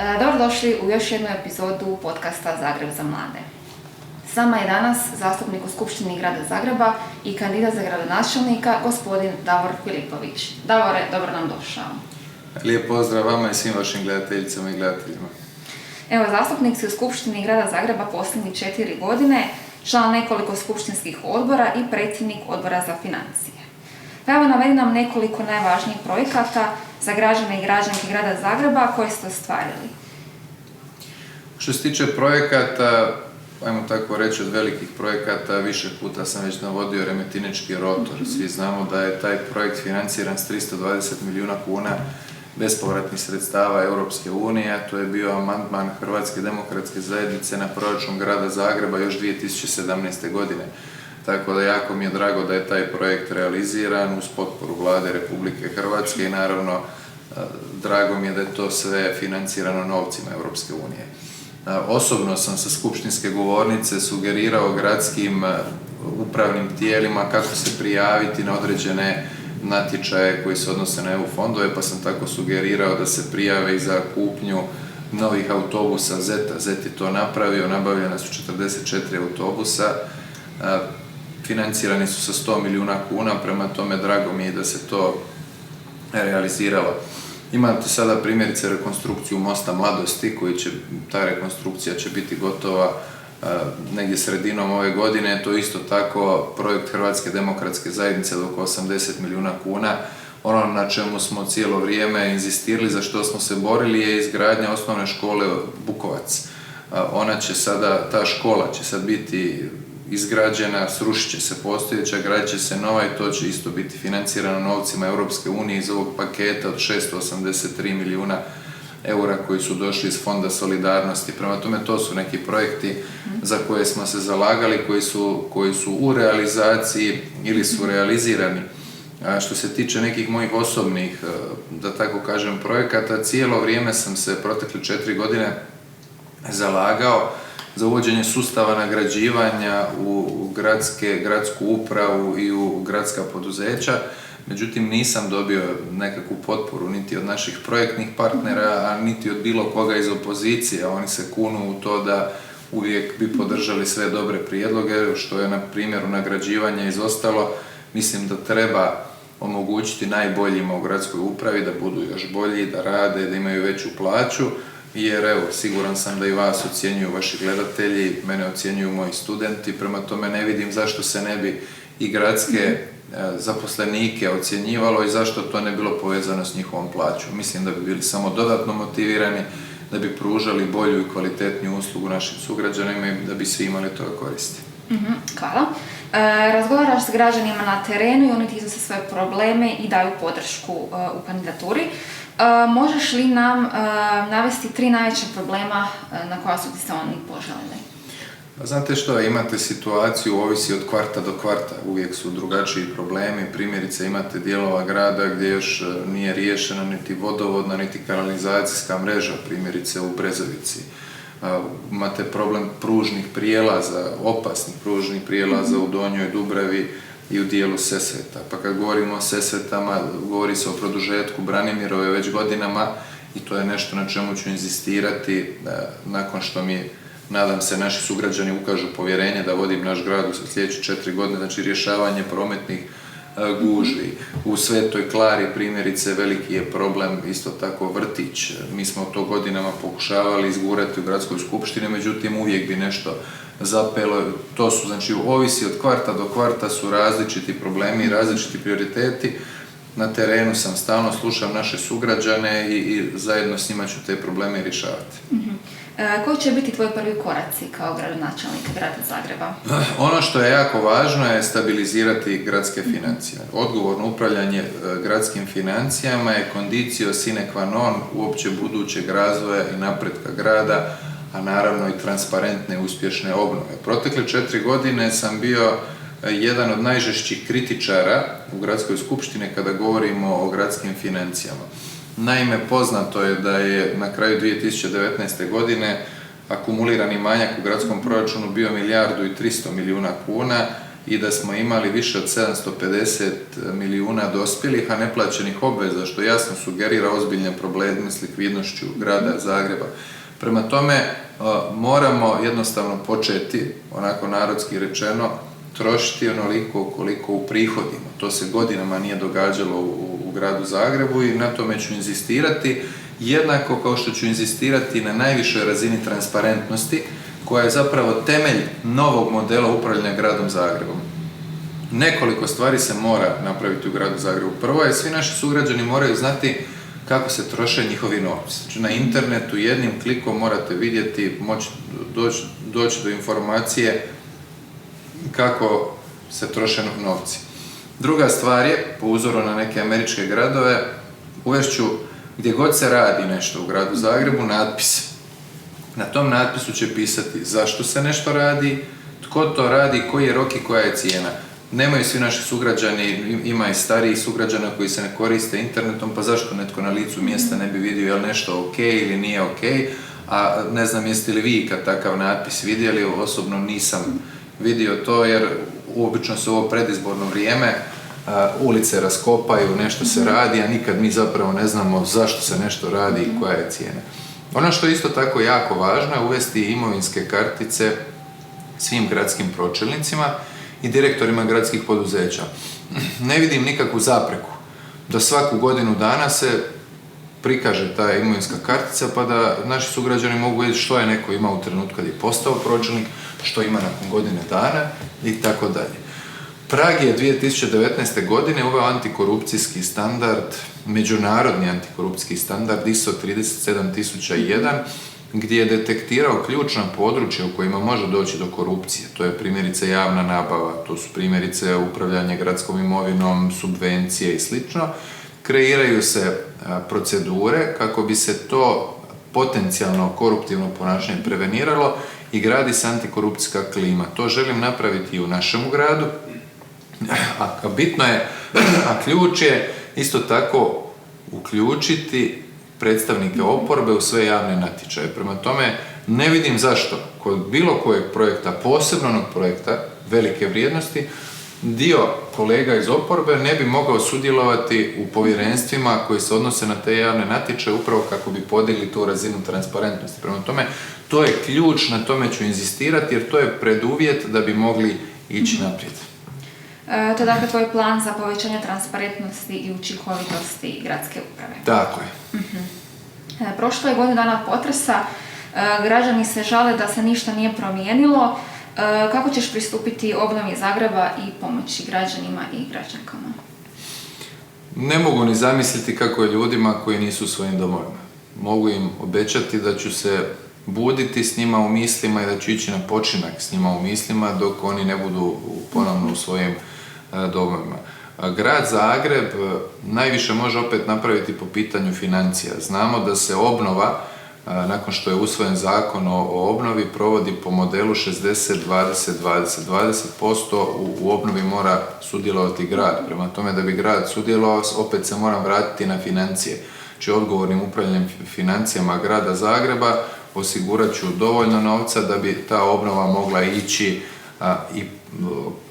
Dobrodošli u još jednu epizodu podcasta Zagreb za mlade. S nama je danas zastupnik u Skupštini Grada Zagreba i kandidat za gradonačelnika, gospodin Davor Filipović. Davore, dobro nam došao. Lijep pozdrav vama i svim vašim gledateljicama i gledateljima. Evo, zastupnik si u Skupštini Grada Zagreba posljednjih 4 godine, član nekoliko skupštinskih odbora i predsjednik odbora za financije. Pa evo, navedi nam nekoliko najvažnijih projekata za građane i građanke Grada Zagreba koje ste ostvarili. Što se tiče projekata, ajmo tako reći, od velikih projekata, više puta sam već navodio Remetinečki rotor. Svi znamo da je taj projekt financiran s 320 milijuna kuna bespovratnih sredstava Europske unije, a to je bio amandman Hrvatske demokratske zajednice na proračun Grada Zagreba još 2017. godine. Tako da jako mi je drago da je taj projekt realiziran uz potporu Vlade Republike Hrvatske i naravno drago mi je da je to sve financirano novcima Europske unije. Osobno sam sa skupštinske govornice sugerirao gradskim upravnim tijelima kako se prijaviti na određene natječaje koji se odnose na EU fondove, pa sam tako sugerirao da se prijave i za kupnju novih autobusa ZET-a. ZET je to napravio, nabavljena su 44 autobusa, financirani su sa 100 milijuna kuna, prema tome drago mi je da se to realiziralo. Imate sada primjerice rekonstrukciju mosta Mladosti, ta rekonstrukcija će biti gotova negdje sredinom ove godine. To je isto tako projekt Hrvatske demokratske zajednice od oko 80 milijuna kuna. Ono na čemu smo cijelo vrijeme inzistirali, za što smo se borili, je izgradnja osnovne škole Bukovac. Ta škola će sad biti izgrađena, srušit će se postojeća, gradit će se nova i to će isto biti financirano novcima Europske unije iz ovog paketa od 683 milijuna eura koji su došli iz Fonda solidarnosti. Prema tome, to su neki projekti za koje smo se zalagali, koji su u realizaciji ili su realizirani. A što se tiče nekih mojih osobnih, da tako kažem, projekata, cijelo vrijeme sam se protekle 4 godine zalagao za uvođenje sustava nagrađivanja u gradsku upravu i u gradska poduzeća. Međutim, nisam dobio nekakvu potporu niti od naših projektnih partnera, a niti od bilo koga iz opozicije. Oni se kunu u to da uvijek bi podržali sve dobre prijedloge, što je na primjeru nagrađivanja izostalo. Mislim da treba omogućiti najboljima u gradskoj upravi da budu još bolji, da rade, da imaju veću plaću. Jer evo, siguran sam da i vas ocjenjuju vaši gledatelji, mene ocjenjuju moji studenti, prema tome ne vidim zašto se ne bi i gradske zaposlenike ocjenjivalo i zašto to ne bilo povezano s njihovom plaćom. Mislim da bi bili samo dodatno motivirani, da bi pružali bolju i kvalitetniju uslugu našim sugrađanima i da bi svi imali toga koristi. Hvala. Razgovaraš s građanima na terenu i oni ti iznose svoje probleme i daju podršku u kandidaturi. Možeš li nam navesti 3 najveća problema na koja su ti se oni požalili? Znate što, imate situaciju, ovisi od kvarta do kvarta, uvijek su drugačiji problemi. Primjerice, imate dijelova grada gdje još nije riješena niti vodovodna, niti kanalizacijska mreža, primjerice u Brezovici. Imate problem pružnih prijelaza, opasnih pružnih prijelaza u Donjoj Dubravi i u dijelu Sesveta. Pa kad govorimo o Sesvetama, govori se o produžetku Branimirove već godinama i to je nešto na čemu ću inzistirati nakon što mi, nadam se, naši sugrađani ukažu povjerenje da vodim naš grad u sljedeće 4 godine, znači rješavanje prometnih gužvi. U Svetoj Klari, primjerice, veliki je problem isto tako vrtić. Mi smo to godinama pokušavali izgurati u gradskoj skupštini, međutim uvijek bi nešto zapelo. To su, znači, ovisi od kvarta do kvarta su različiti problemi i različiti prioriteti. Na terenu sam stalno, slušam naše sugrađane i zajedno s njima ću te probleme rješavati. Koji će biti tvoji prvi koraci kao gradonačelnik Grada Zagreba? Ono što je jako važno je stabilizirati gradske financije. Odgovorno upravljanje gradskim financijama je condicio sine qua non uopće budućeg razvoja i napretka grada, a naravno i transparentne i uspješne obnove. Protekle 4 godine sam bio jedan od najžešćih kritičara u gradskoj skupštini kada govorimo o gradskim financijama. Naime, poznato je da je na kraju 2019. godine akumulirani manjak u gradskom proračunu bio 1,3 milijarde kuna i da smo imali više od 750 milijuna dospjelih, a neplaćenih obveza, što jasno sugerira ozbiljne probleme s likvidnošću grada Zagreba. Prema tome, moramo jednostavno početi, onako narodski rečeno, trošiti onoliko koliko uprihodimo. To se godinama nije događalo u gradu Zagrebu i na tome ću inzistirati, jednako kao što ću inzistirati na najvišoj razini transparentnosti, koja je zapravo temelj novog modela upravljanja gradom Zagrebom. Nekoliko stvari se mora napraviti u gradu Zagrebu. Prvo je, svi naši sugrađani moraju znati kako se troše njihovi novci. Znači, na internetu jednim klikom morate vidjeti, moći doći do informacije kako se troše novci. Druga stvar je, po uzoru na neke američke gradove, uvešću gdje god se radi nešto u gradu Zagrebu, natpis. Na tom natpisu će pisati zašto se nešto radi, tko to radi, koji je rok i koja je cijena. Nemaju svi naši sugrađani, ima i starijih sugrađana koji se ne koriste internetom, pa zašto netko na licu mjesta ne bi vidio je li nešto ok ili nije ok, a ne znam jeste li vi ikad takav natpis vidjeli, osobno nisam vidio to jer obično se u ovo predizborno vrijeme ulice raskopaju, nešto se radi, a nikad mi zapravo ne znamo zašto se nešto radi i koja je cijena. Ono što je isto tako jako važno je uvesti imovinske kartice svim gradskim pročelnicima i direktorima gradskih poduzeća. Ne vidim nikakvu zapreku da svaku godinu dana se prikaže ta imovinska kartica pa da naši sugrađani mogu vidjeti što je neko imao u trenutku kad je postao pročelnik, što ima nakon godine dana i tako dalje. Prag je 2019. godine uveo antikorupcijski standard, međunarodni antikorupcijski standard ISO 37001, gdje je detektirao ključna područja u kojima može doći do korupcije. To je primjerice javna nabava, to su primjerice upravljanje gradskom imovinom, subvencije i sl. Kreiraju se procedure kako bi se to potencijalno koruptivno ponašanje preveniralo i gradi se antikorupcijska klima. To želim napraviti i u našem gradu, a bitno je, a ključ je isto tako uključiti predstavnike oporbe u sve javne natječaje. Prema tome, ne vidim zašto kod bilo kojeg projekta, posebno onog projekta velike vrijednosti, dio kolega iz oporbe ne bi mogao sudjelovati u povjerenstvima koji se odnose na te javne natječaje upravo kako bi podigli tu razinu transparentnosti. Prema tome, to je ključ, na tome ću inzistirati jer to je preduvjet da bi mogli ići naprijed. To je dakle tvoj plan za povećanje transparentnosti i učinkovitosti gradske uprave. Tako je. Prošlo je godinu dana potresa, građani se žale da se ništa nije promijenilo. Kako ćeš pristupiti obnovi Zagreba i pomoći građanima i građankama? Ne mogu ni zamisliti kako je ljudima koji nisu u svojim domovima. Mogu im obećati da ću se buditi s njima u mislima i da ću ići na počinak s njima u mislima dok oni ne budu ponovno u svojim domovima. Grad Zagreb najviše može opet napraviti po pitanju financija. Znamo da se obnova, nakon što je usvojen zakon o obnovi, provodi po modelu 60-20-20. 20% u obnovi mora sudjelovati grad. Prema tome, da bi grad sudjelovao, opet se moram vratiti na financije. Znači, odgovornim upravljanjem financijama grada Zagreba osigurat ću dovoljno novca da bi ta obnova mogla ići i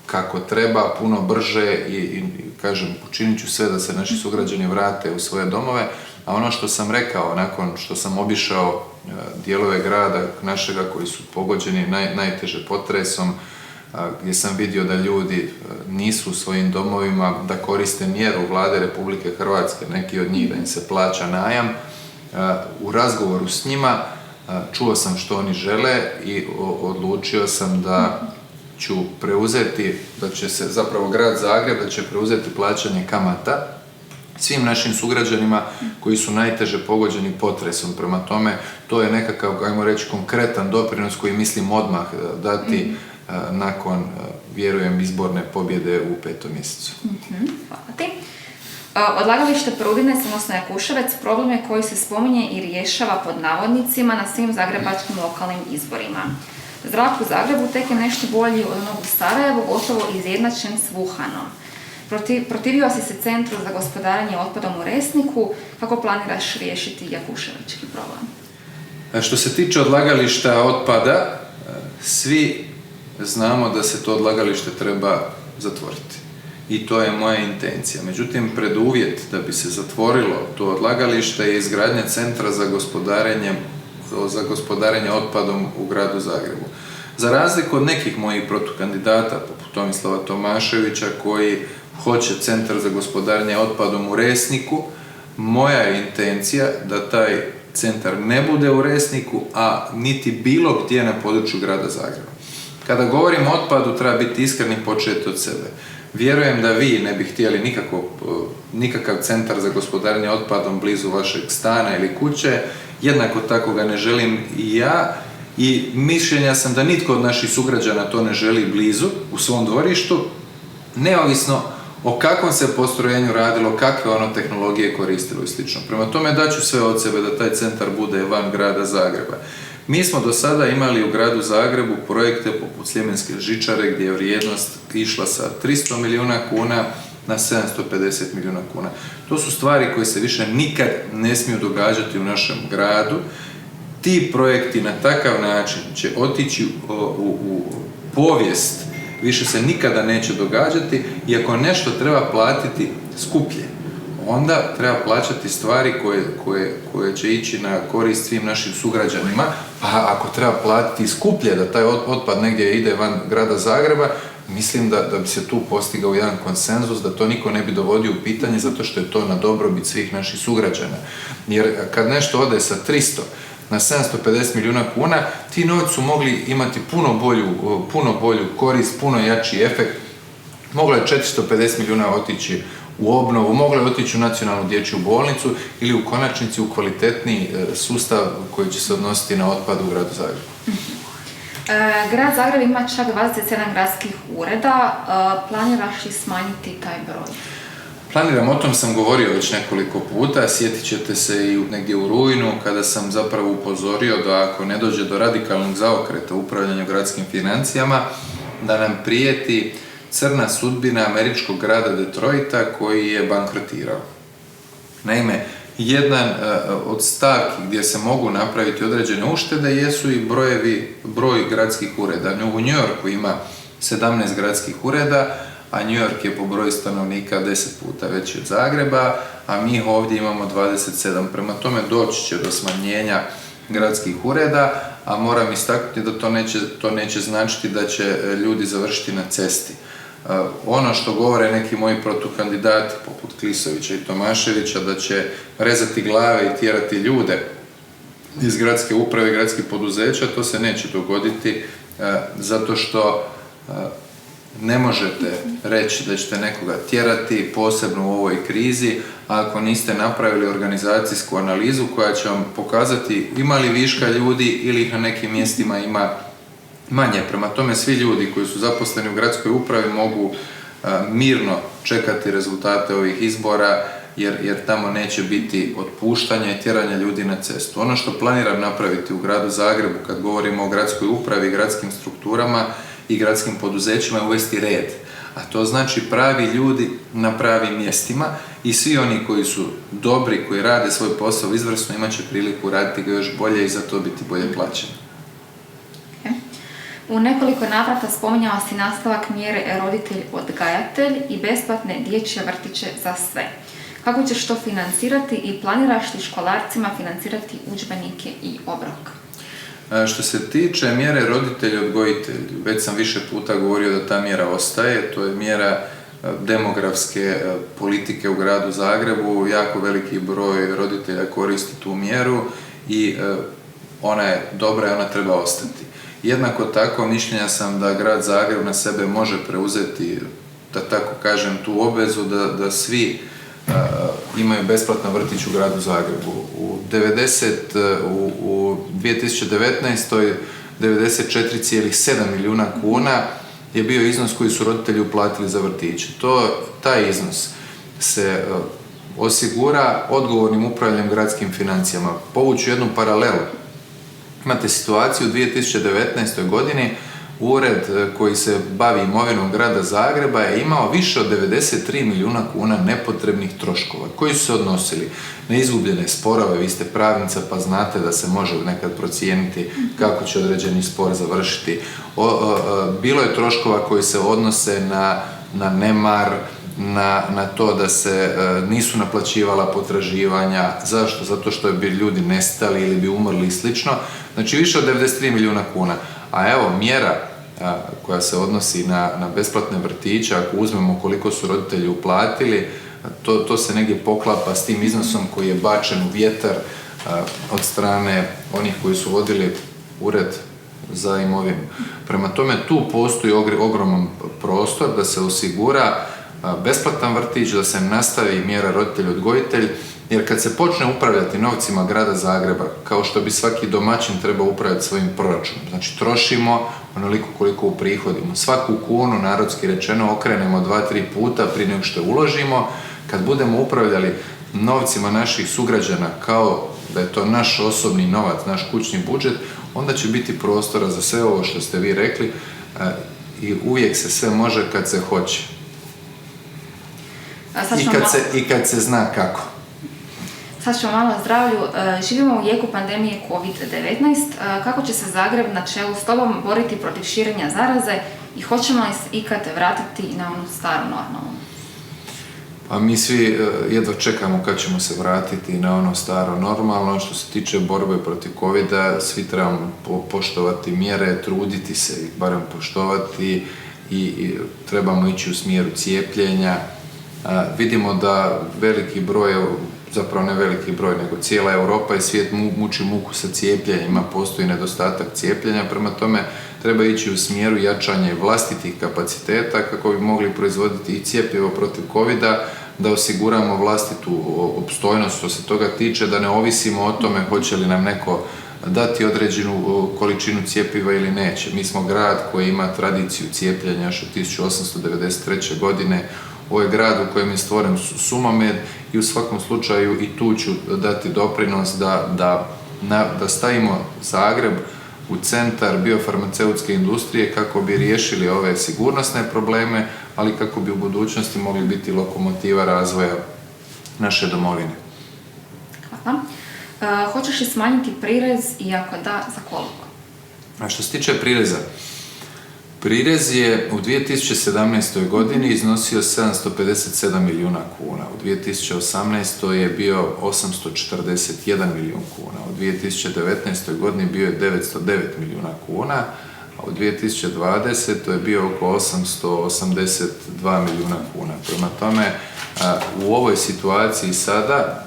kako treba, puno brže i kažem, učinit ću sve da se naši sugrađani vrate u svoje domove, a ono što sam rekao, nakon što sam obišao dijelove grada našega koji su pogođeni najteže potresom, gdje sam vidio da ljudi nisu u svojim domovima, da koriste mjeru Vlade Republike Hrvatske, neki od njih da im se plaća najam, u razgovoru s njima čuo sam što oni žele i odlučio sam da ću preuzeti, da će se zapravo grad Zagreb, da će preuzeti plaćanje kamata svim našim sugrađanima koji su najteže pogođeni potresom. Prema tome, to je nekakav, ajmo reći, konkretan doprinos koji mislim odmah dati nakon, vjerujem, izborne pobjede u 5. mjesecu. Hvala ti. Odlagalište Prudinec, odnosno Jakuševec, problem je koji se spominje i rješava pod navodnicima na svim zagrebačkim lokalnim izborima. Zrak u Zagrebu tek je nešto bolji od onog u Sarajevu, gotovo izjednačen s Wuhanom. Protivio si se Centru za gospodarenje otpadom u Resniku. Kako planiraš riješiti jakuševački problem? Što se tiče odlagališta otpada, svi znamo da se to odlagalište treba zatvoriti. I to je moja intencija. Međutim, preduvjet da bi se zatvorilo to odlagalište je izgradnja centra za gospodarenje otpadom u gradu Zagrebu. Za razliku od nekih mojih protukandidata, poput Tomislava Tomaševića, koji hoće centar za gospodarenje otpadom u Resniku, moja je intencija da taj centar ne bude u Resniku, a niti bilo gdje na području grada Zagreba. Kada govorimo o otpadu, treba biti iskren i početi od sebe. Vjerujem da vi ne bi htjeli nikakav centar za gospodarenje otpadom blizu vašeg stana ili kuće, jednako tako ga ne želim i ja, i mišljenja sam da nitko od naših sugrađana to ne želi blizu, u svom dvorištu, neovisno o kakvom se postrojenju radilo, kakve ono tehnologije koristilo i slično. Prema tome daću sve od sebe da taj centar bude van grada Zagreba. Mi smo do sada imali u gradu Zagrebu projekte poput Sljemenske žičare gdje je vrijednost išla sa 300 milijuna kuna na 750 milijuna kuna. To su stvari koje se više nikad ne smiju događati u našem gradu. Ti projekti na takav način će otići u povijest, više se nikada neće događati, i ako nešto treba platiti skuplje, onda treba plaćati stvari koje će ići na korist svim našim sugrađanima, a ako treba platiti skuplje da taj otpad negdje ide van grada Zagreba, mislim da bi se tu postigao jedan konsenzus, da to niko ne bi dovodio u pitanje, zato što je to na dobrobit svih naših sugrađana. Jer kad nešto ode sa 300 na 750 milijuna kuna, ti novci su mogli imati puno bolju korist, puno jači efekt. Moglo je 450 milijuna otići u obnovu, moglo je otići u nacionalnu dječju bolnicu ili u konačnici u kvalitetniji sustav koji će se odnositi na otpad u gradu Zagrebu. Grad Zagreb ima čak 27 gradskih ureda. Planiraš li smanjiti taj broj? Planiram, o tom sam govorio već nekoliko puta, sjetit ćete se i negdje u rujnu kada sam zapravo upozorio da ako ne dođe do radikalnog zaokreta u upravljanju gradskim financijama, da nam prijeti crna sudbina američkog grada Detroita koji je bankrotirao. Naime, jedan od stavki gdje se mogu napraviti određene uštede jesu i broj gradskih ureda. U New Yorku ima 17 gradskih ureda, a New York je po broju stanovnika 10 puta veći od Zagreba, a mi ovdje imamo 27. Prema tome doći će do smanjenja gradskih ureda, a moram istaknuti da to neće značiti da će ljudi završiti na cesti. Ono što govore neki moji protukandidati, poput Klisovića i Tomaševića, da će rezati glave i tjerati ljude iz gradske uprave i gradskih poduzeća, to se neće dogoditi, zato što ne možete reći da ćete nekoga tjerati, posebno u ovoj krizi, ako niste napravili organizacijsku analizu koja će vam pokazati ima li viška ljudi ili ih na nekim mjestima ima manje. Prema tome, svi ljudi koji su zaposleni u gradskoj upravi mogu mirno čekati rezultate ovih izbora, jer tamo neće biti otpuštanja i tjeranja ljudi na cestu. Ono što planiram napraviti u gradu Zagrebu, kad govorimo o gradskoj upravi, gradskim strukturama i gradskim poduzećima, je uvesti red. A to znači pravi ljudi na pravim mjestima, i svi oni koji su dobri, koji rade svoj posao izvrsno, imat će priliku raditi ga još bolje i za to biti bolje plaćeni. U nekoliko navrata spominjao si nastavak mjere roditelj-odgajatelj i besplatne dječje vrtiće za sve. Kako ćeš to financirati i planiraš li školarcima financirati udžbenike i obrok? Što se tiče mjere roditelj-odgojitelj, već sam više puta govorio da ta mjera ostaje. To je mjera demografske politike u gradu Zagrebu. Jako veliki broj roditelja koristi tu mjeru i ona je dobra i ona treba ostati. Jednako tako mišljenja sam da grad Zagreb na sebe može preuzeti, da tako kažem, tu obvezu da svi imaju besplatan vrtić u gradu Zagrebu. U 2019. 94,7 milijuna kuna je bio iznos koji su roditelji uplatili za vrtiće. Taj iznos se osigura odgovornim upravljanjem gradskim financijama. Povuću jednu paralelu. Imate situaciju u 2019. godini ured koji se bavi imovinom grada Zagreba je imao više od 93 milijuna kuna nepotrebnih troškova koji su se odnosili na izgubljene sporove. Vi ste pravnica pa znate da se može nekad procijeniti kako će određeni spor završiti. Bilo je troškova koji se odnose na nemar, na to da se nisu naplaćivala potraživanja. Zašto? Zato što bi ljudi nestali ili bi umrli i slično. Znači više od 93 milijuna kuna. A evo, mjera koja se odnosi na besplatne vrtiće, ako uzmemo koliko su roditelji uplatili, to se negdje poklapa s tim iznosom koji je bačen u vjetar od strane onih koji su vodili ured za imovinu. Prema tome, tu postoji ogroman prostor da se osigura besplatan vrtić, da se nastavi mjera roditelj-odgojitelj, jer kad se počne upravljati novcima grada Zagreba, kao što bi svaki domaćin trebao upravljati svojim proračunom, znači trošimo onoliko koliko uprihodimo. Svaku kunu, narodski rečeno, okrenemo 2-3 puta prije nego što uložimo. Kad budemo upravljali novcima naših sugrađana kao da je to naš osobni novac, naš kućni budžet, onda će biti prostora za sve ovo što ste vi rekli i uvijek se sve može kad se hoće. I kad se zna kako. Sad ćemo malo o zdravlju. Živimo u jeku pandemije COVID-19. Kako će se Zagreb na čelu s tobom boriti protiv širenja zaraze i hoćemo li se ikad vratiti na onu staru normalnu? Pa mi svi jedva čekamo kad ćemo se vratiti na ono staro normalno. Što se tiče borbe protiv COVID-a, svi trebamo poštovati mjere, truditi se ih barem poštovati i trebamo ići u smjeru cijepljenja. Vidimo da veliki broj, zapravo ne veliki broj, nego cijela Europa i svijet muči muku sa cijepljenjima, postoji nedostatak cijepljenja, prema tome treba ići u smjeru jačanja vlastitih kapaciteta kako bi mogli proizvoditi i cjepivo protiv COVID-a, da osiguramo vlastitu opstojnost što se toga tiče, da ne ovisimo o tome hoće li nam neko dati određenu količinu cjepiva ili neće. Mi smo grad koji ima tradiciju cijepljenja još od 1893. godine. Ovo je grad u kojem je stvoren Sumamed i u svakom slučaju i tu ću dati doprinos da stavimo Zagreb u centar biofarmaceutske industrije kako bi riješili ove sigurnosne probleme, ali kako bi u budućnosti mogli biti lokomotiva razvoja naše domovine. Hvala. Hoćeš li smanjiti prirez i ako da, za koliko? A što se tiče prirez je u 2017. godini iznosio 757 milijuna kuna, u 2018. je bio 841 milijun kuna, u 2019. godini bio je 909 milijuna kuna, a u 2020. je bio oko 882 milijuna kuna. Prema tome, u ovoj situaciji sada,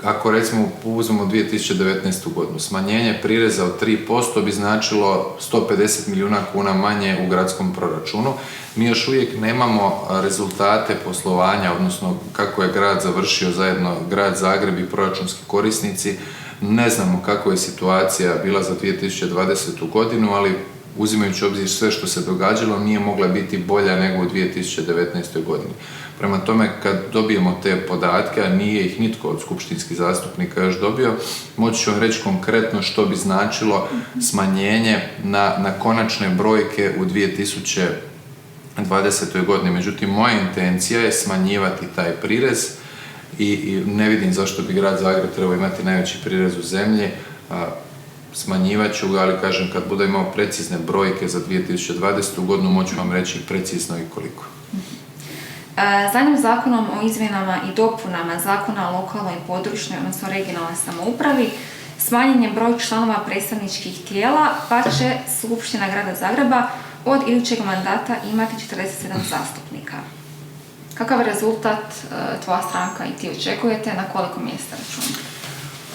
ako recimo uzmemo 2019. godinu, smanjenje prireza od 3% bi značilo 150 milijuna kuna manje u gradskom proračunu. Mi još uvijek nemamo rezultate poslovanja, odnosno kako je grad završio zajedno, grad Zagreb i proračunski korisnici. Ne znamo kako je situacija bila za 2020. godinu, ali uzimajući obzir sve što se događalo, nije mogla biti bolja nego u 2019. godini. Prema tome, kad dobijemo te podatke, a nije ih nitko od skupštinskih zastupnika još dobio, moći ću vam reći konkretno što bi značilo smanjenje na konačne brojke u 2020. godini. Međutim, moja intencija je smanjivati taj prirez i ne vidim zašto bi grad Zagreb trebao imati najveći prirez u zemlji. Smanjivat ću ga, ali kažem, kad budem imao precizne brojke za 2020. godinu, moću vam reći precizno i koliko. Zadnjim zakonom o izmjenama i dopunama Zakona o lokalnoj i područnoj, odnosno regionalnoj samoupravi, smanjen je broj članova predstavničkih tijela, pa će Skupština grada Zagreba od idućeg mandata imati 47 zastupnika. Kakav rezultat tvoja stranka i ti očekujete, na koliko mjesta računate?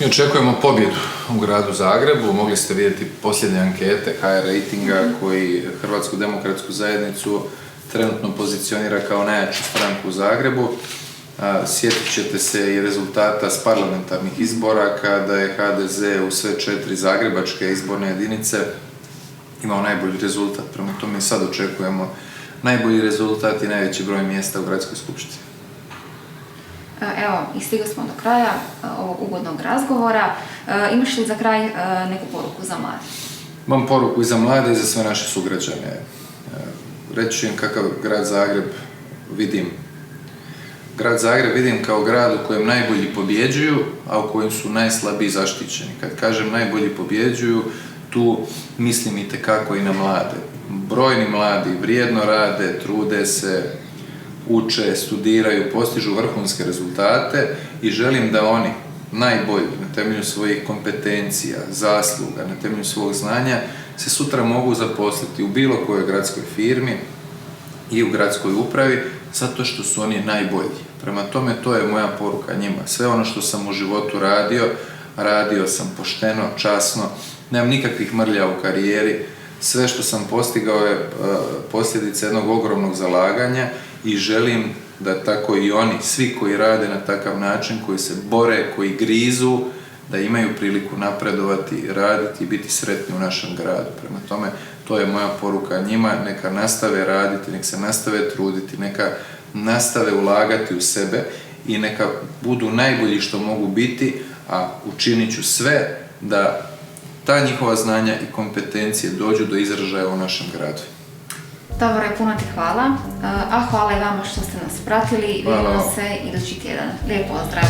Mi očekujemo pobjedu u gradu Zagrebu. Mogli ste vidjeti posljednje ankete HR ratinga koji Hrvatsku demokratsku zajednicu trenutno pozicionira kao najjaču stranku u Zagrebu. Sjetit ćete se i rezultata s parlamentarnih izbora kada je HDZ u sve 4 zagrebačke izborne jedinice imao najbolji rezultat. Prema tome i sad očekujemo najbolji rezultat i najveći broj mjesta u gradskoj skupštini. Evo, i stigli smo do kraja ovog ugodnog razgovora. Imaš li za kraj neku poruku za mlade? Imam poruku i za mlade i za sve naše sugrađane. Reći ću im kakav grad Zagreb vidim. Grad Zagreb vidim kao grad u kojem najbolji pobjeđuju, a u kojem su najslabiji zaštićeni. Kad kažem najbolji pobjeđuju, tu mislim itekako i na mlade. Brojni mladi vrijedno rade, trude se, uče, studiraju, postižu vrhunske rezultate i želim da oni najbolji na temelju svojih kompetencija, zasluga, na temelju svog znanja se sutra mogu zaposliti u bilo kojoj gradskoj firmi i u gradskoj upravi zato što su oni najbolji. Prema tome, to je moja poruka njima. Sve ono što sam u životu radio sam pošteno, časno, nemam nikakvih mrlja u karijeri, sve što sam postigao je posljedica jednog ogromnog zalaganja i želim da tako i oni, svi koji rade na takav način, koji se bore, koji grizu, da imaju priliku napredovati, raditi i biti sretni u našem gradu. Prema tome, to je moja poruka njima, neka nastave raditi, neka se nastave truditi, neka nastave ulagati u sebe i neka budu najbolji što mogu biti, a učinit ću sve da ta njihova znanja i kompetencije dođu do izražaja u našem gradu. Davore, puno ti hvala, a hvala i vama što ste nas pratili. Vidimo se idući tjedan. Lijep pozdrav!